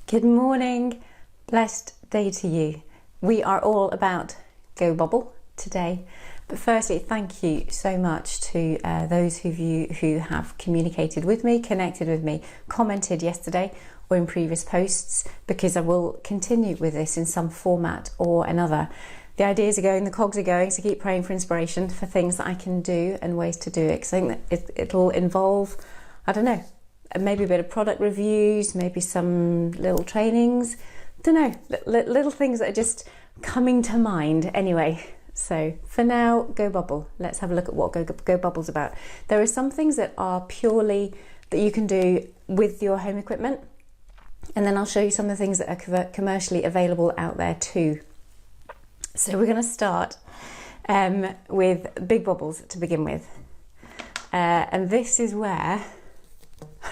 Good morning, blessed day to you. We are all about Go Bubble today, but firstly, thank you so much to those of you who have communicated with me, connected with me, commented yesterday or in previous posts, because I will continue with this in some format or another. The ideas are going, the cogs are going, so keep praying for inspiration for things that I can do and ways to do it, because I think that it'll involve, I don't know, maybe a bit of product reviews, maybe some little trainings, don't know, little things that are just coming to mind anyway. So for now, Go Bubble. Let's have a look at what Go Bubble's about. There are some things that are purely that you can do with your home equipment, and then I'll show you some of the things that are commercially available out there too. So we're going to start with big bubbles to begin with, and this is where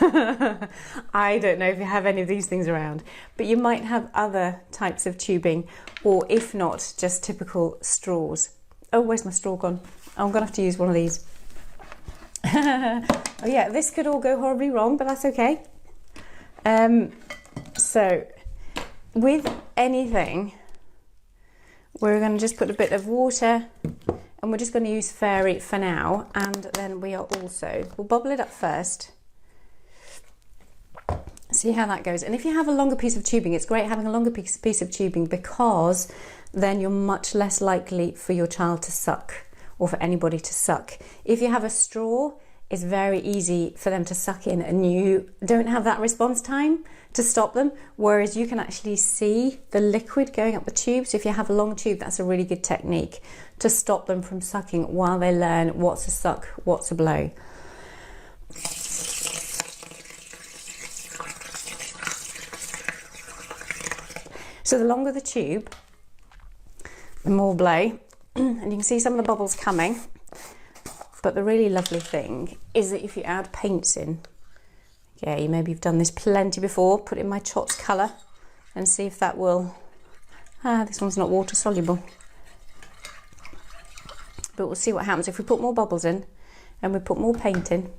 I don't know if you have any of these things around, but you might have other types of tubing, or if not, just typical straws. Oh, where's my straw gone? Oh, I'm gonna have to use one of these. Oh yeah, this could all go horribly wrong, but that's okay. So with anything, we're going to just put a bit of water, and we're just going to use fairy for now, and then we'll bubble it up first. See how that goes. And if you have a longer piece of tubing, it's great having a longer piece of tubing, because then you're much less likely for your child to suck, or for anybody to suck. If you have a straw, it's very easy for them to suck in, and you don't have that response time to stop them, whereas you can actually see the liquid going up the tube. So if you have a long tube, that's a really good technique to stop them from sucking while they learn what's a suck, what's a blow. So the longer the tube, the more blow, and you can see some of the bubbles coming. But the really lovely thing is that if you add paints in, okay, maybe you've done this plenty before, put in my CHOTS colour and see if that will, this one's not water soluble. But we'll see what happens if we put more bubbles in and we put more paint in.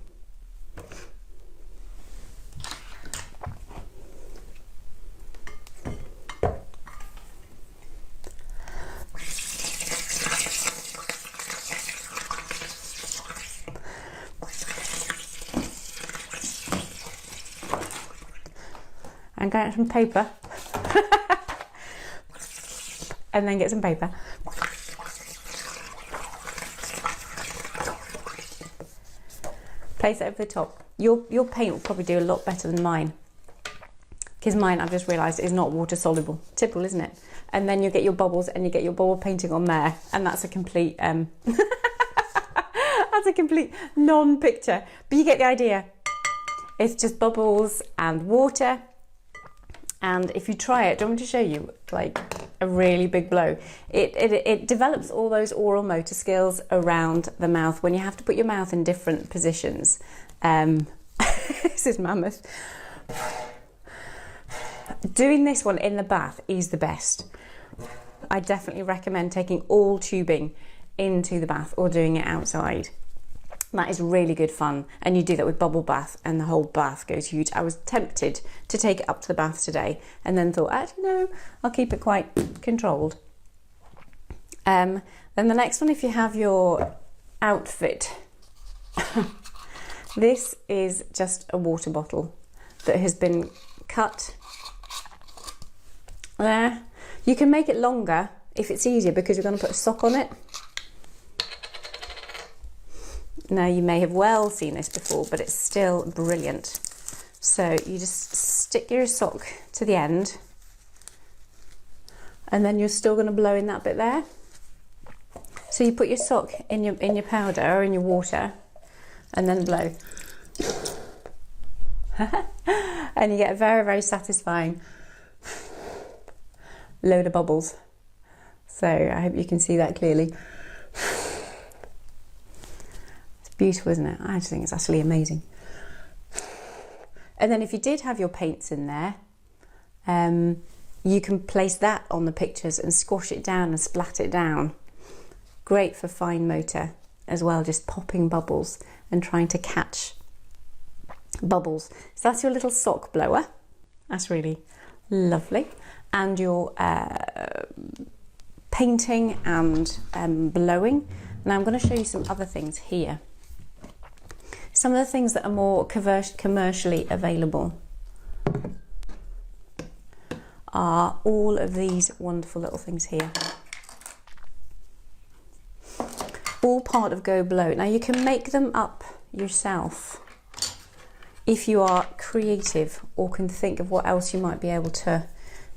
And get some paper and then get some paper. Place it over the top. Your paint will probably do a lot better than mine, because mine, I've just realised, is not water soluble. Typical, isn't it? And then you get your bubbles and you get your bubble painting on there, and that's a complete that's a complete non-picture, but you get the idea. It's just bubbles and water. And if you try it, do you want me to show you like a really big blow? It develops all those oral motor skills around the mouth when you have to put your mouth in different positions. This is mammoth. Doing this one in the bath is the best. I definitely recommend taking all tubing into the bath or doing it outside. That is really good fun, and you do that with bubble bath and the whole bath goes huge. I was tempted to take it up to the bath today and then thought, actually no, I'll keep it quite controlled. Then the next one, if you have your outfit, this is just a water bottle that has been cut there. You can make it longer if it's easier, because we're going to put a sock on it. Now, you may have well seen this before, but it's still brilliant. So you just stick your sock to the end, and then you're still going to blow in that bit there. So you put your sock in your powder or in your water, and then blow. And you get a very, very satisfying load of bubbles. So I hope you can see that clearly. Beautiful, isn't it? I just think it's absolutely amazing. And then if you did have your paints in there, you can place that on the pictures and squash it down and splat it down. Great for fine motor as well, just popping bubbles and trying to catch bubbles. So that's your little sock blower. That's really Lovely. And your painting and blowing. Now I'm going to show you some other things here. Some of the things that are more commercially available are all of these wonderful little things here. All part of Go Blow. Now you can make them up yourself if you are creative or can think of what else you might be able to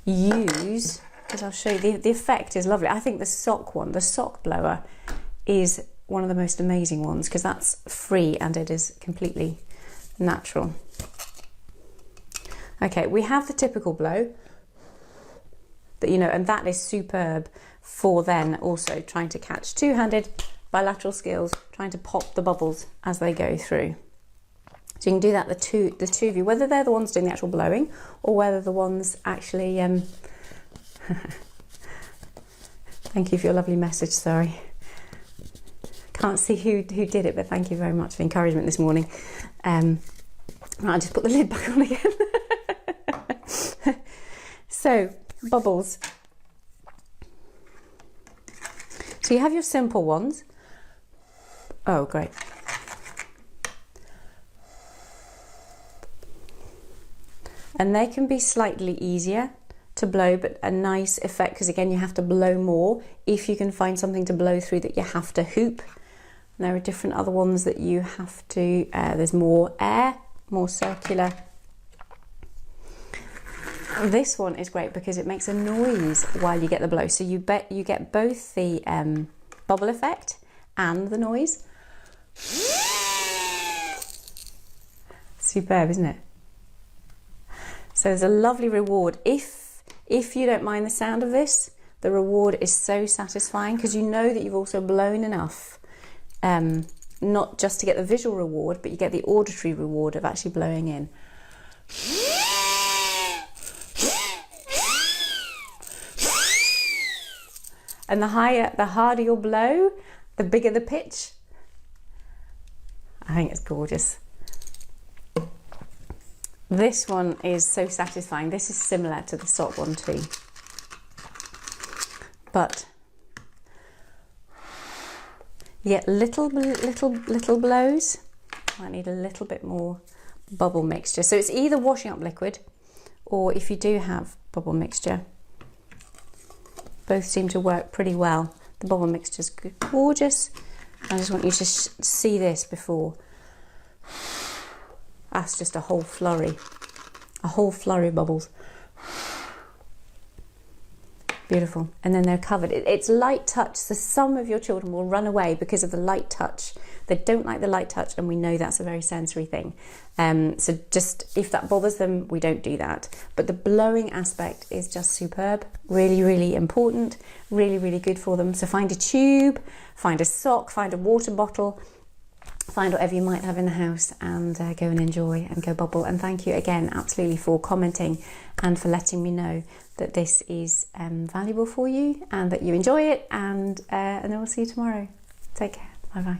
use, because I'll show you, the effect is lovely. I think the sock one, the sock blower, is one of the most amazing ones because that's free and it is completely natural. Okay, we have the typical blow that you know, and that is superb for then also trying to catch two-handed bilateral skills, trying to pop the bubbles as they go through. So you can do that, the two of you, whether they're the ones doing the actual blowing or whether the ones actually thank you for your lovely message, sorry. Can't see who did it, but thank you very much for encouragement this morning. Right, I'll just put the lid back on again. So, bubbles. So you have your simple ones. Oh, great. And they can be slightly easier to blow, but a nice effect, because again, you have to blow more if you can find something to blow through that you have to hoop. And there are different other ones that you have to, there's more air, more circular. This one is great because it makes a noise while you get the blow. So you get both the bubble effect and the noise. Superb, isn't it? So there's a lovely reward. If you don't mind the sound of this, the reward is so satisfying because you know that you've also blown enough, not just to get the visual reward, but you get the auditory reward of actually blowing in. And the harder your blow, the bigger the pitch. I think it's gorgeous. This one is so satisfying. This is similar to the sock one too. But you get little blows. Might need a little bit more bubble mixture. So it's either washing up liquid, or if you do have bubble mixture, both seem to work pretty well. The bubble mixture is gorgeous. I just want you to see this before. That's just a whole flurry of bubbles. Beautiful. And then they're covered. It's light touch, so some of your children will run away because of the light touch. They don't like the light touch, and we know that's a very sensory thing. So just, if that bothers them, we don't do that. But the blowing aspect is just superb. Really, really important. Really, really good for them. So find a tube, find a sock, find a water bottle, find whatever you might have in the house and go and enjoy and go bubble. And thank you again absolutely for commenting and for letting me know that this is valuable for you and that you enjoy it, and then we'll see you tomorrow. Take care. Bye bye.